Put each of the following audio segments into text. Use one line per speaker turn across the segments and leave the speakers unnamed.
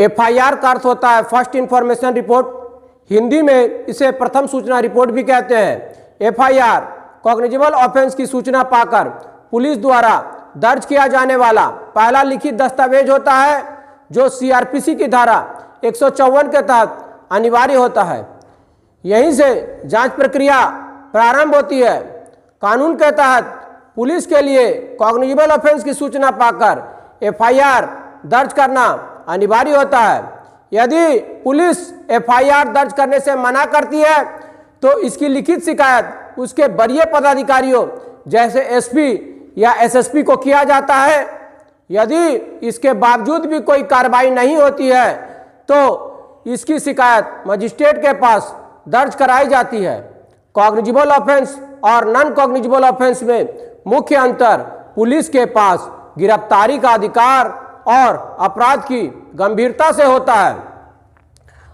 FIR का अर्थ होता है फर्स्ट इंफॉर्मेशन रिपोर्ट, हिंदी में इसे प्रथम सूचना रिपोर्ट भी कहते हैं। एफआईआर कॉग्निजेबल ऑफेंस की सूचना पाकर पुलिस द्वारा दर्ज किया जाने वाला पहला लिखित दस्तावेज होता है जो सीआरपीसी की धारा 154 के तहत अनिवार्य होता है। यहीं से जांच प्रक्रिया प्रारंभ होती है। कानून के तहत पुलिस के लिए कॉग्निजेबल ऑफेंस की सूचना पाकर एफआईआर दर्ज करना अनिवार्य होता है। यदि पुलिस एफआईआर दर्ज करने से मना करती है तो इसकी लिखित शिकायत उसके वरीय पदाधिकारियों जैसे एसपी या एसएसपी को किया जाता है। यदि इसके बावजूद भी कोई कार्रवाई नहीं होती है तो इसकी शिकायत मजिस्ट्रेट के पास दर्ज कराई जाती है। कॉग्निजेबल ऑफेंस और नॉन कॉग्निजेबल ऑफेंस में मुख्य अंतर पुलिस के पास गिरफ्तारी का अधिकार और अपराध की गंभीरता से होता है।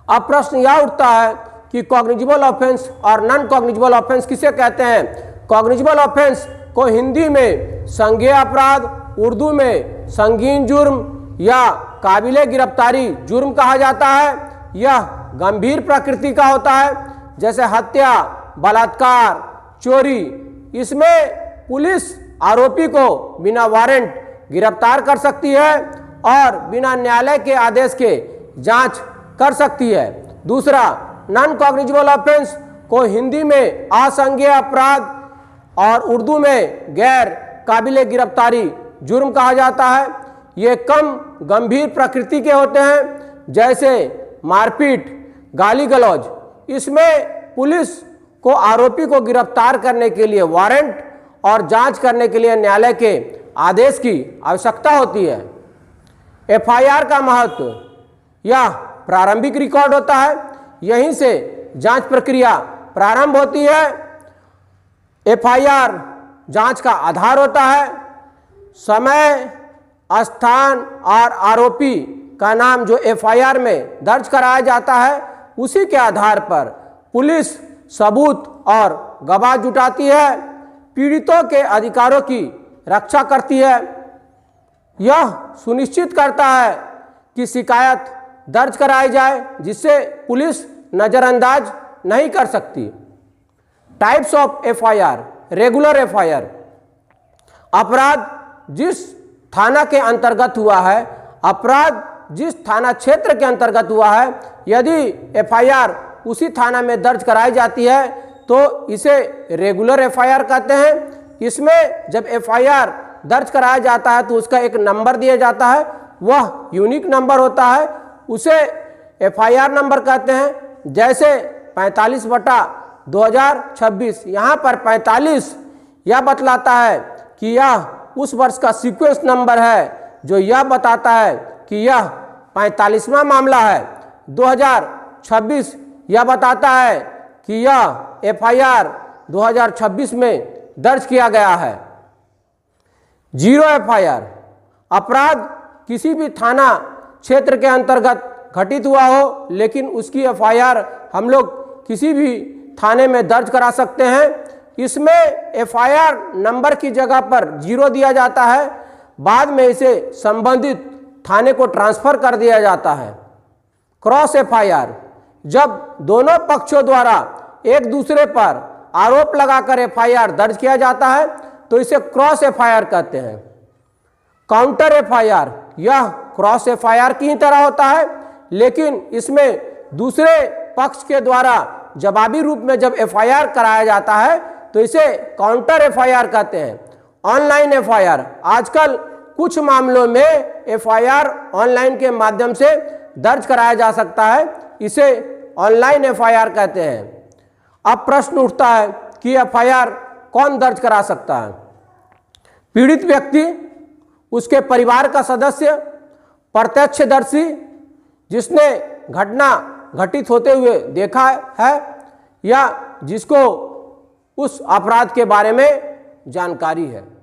अब प्रश्न यह उठता है कि कॉग्निजेबल ऑफेंस और नॉन कॉग्निजेबल ऑफेंस किसे कहते हैं। कॉग्निजेबल ऑफेंस को हिंदी में संज्ञेय अपराध, उर्दू में संगीन जुर्म या काबिले गिरफ्तारी जुर्म कहा जाता है। यह गंभीर प्रकृति का होता है जैसे हत्या, बलात्कार, चोरी। इसमें पुलिस आरोपी को बिना वारंट गिरफ्तार कर सकती है और बिना न्यायालय के आदेश के जांच कर सकती है। दूसरा, नॉन कॉग्निजेबल ऑफेंस को हिंदी में असंज्ञेय अपराध और उर्दू में गैर काबिले गिरफ्तारी जुर्म कहा जाता है। ये कम गंभीर प्रकृति के होते हैं जैसे मारपीट, गाली गलौज। इसमें पुलिस को आरोपी को गिरफ्तार करने के लिए वारंट और जांच करने के लिए न्यायालय के आदेश की आवश्यकता होती है। एफआईआर का महत्व, यह प्रारंभिक रिकॉर्ड होता है, यहीं से जांच प्रक्रिया प्रारंभ होती है। एफआईआर जांच का आधार होता है। समय, स्थान और आरोपी का नाम जो एफआईआर में दर्ज कराया जाता है उसी के आधार पर पुलिस सबूत और गवाह जुटाती है, पीड़ितों के अधिकारों की रक्षा करती है। यह सुनिश्चित करता है कि शिकायत दर्ज कराई जाए जिससे पुलिस नज़रअंदाज नहीं कर सकती। Types of FIR. Regular FIR, अपराध जिस थाना के अंतर्गत हुआ है, अपराध जिस थाना क्षेत्र के अंतर्गत हुआ है, यदि एफआईआर उसी थाना में दर्ज कराई जाती है तो इसे रेगुलर एफआईआर कहते हैं। इसमें जब एफआईआर दर्ज कराया जाता है तो उसका एक नंबर दिया जाता है, वह यूनिक नंबर होता है, उसे एफआईआर नंबर कहते हैं। जैसे 45/2026, यहाँ पर 45 यह बतलाता है कि यह उस वर्ष का सीक्वेंस नंबर है जो यह बताता है कि यह 45वां मामला है। 2026 यह बताता है कि यह एफआईआर 2026 में दर्ज किया गया है। जीरो एफआईआर, अपराध किसी भी थाना क्षेत्र के अंतर्गत घटित हुआ हो लेकिन उसकी एफआईआर हम लोग किसी भी थाने में दर्ज करा सकते हैं। इसमें एफआईआर नंबर की जगह पर 0 दिया जाता है, बाद में इसे संबंधित थाने को ट्रांसफर कर दिया जाता है। क्रॉस एफआईआर, जब दोनों पक्षों द्वारा एक दूसरे पर आरोप लगाकर एफआईआर दर्ज किया जाता है तो इसे क्रॉस एफआईआर कहते हैं। काउंटर एफआईआर, यह क्रॉस एफआईआर की ही तरह होता है लेकिन इसमें दूसरे पक्ष के द्वारा जवाबी रूप में जब एफआईआर कराया जाता है तो इसे काउंटर एफआईआर कहते हैं। ऑनलाइन एफआईआर, आजकल कुछ मामलों में एफआईआर ऑनलाइन के माध्यम से दर्ज कराया जा सकता है, इसे ऑनलाइन एफआईआर कहते हैं। अब प्रश्न उठता है कि एफआईआर कौन दर्ज करा सकता है। पीड़ित व्यक्ति, उसके परिवार का सदस्य, प्रत्यक्षदर्शी जिसने घटना घटित होते हुए देखा है या जिसको उस अपराध के बारे में जानकारी है।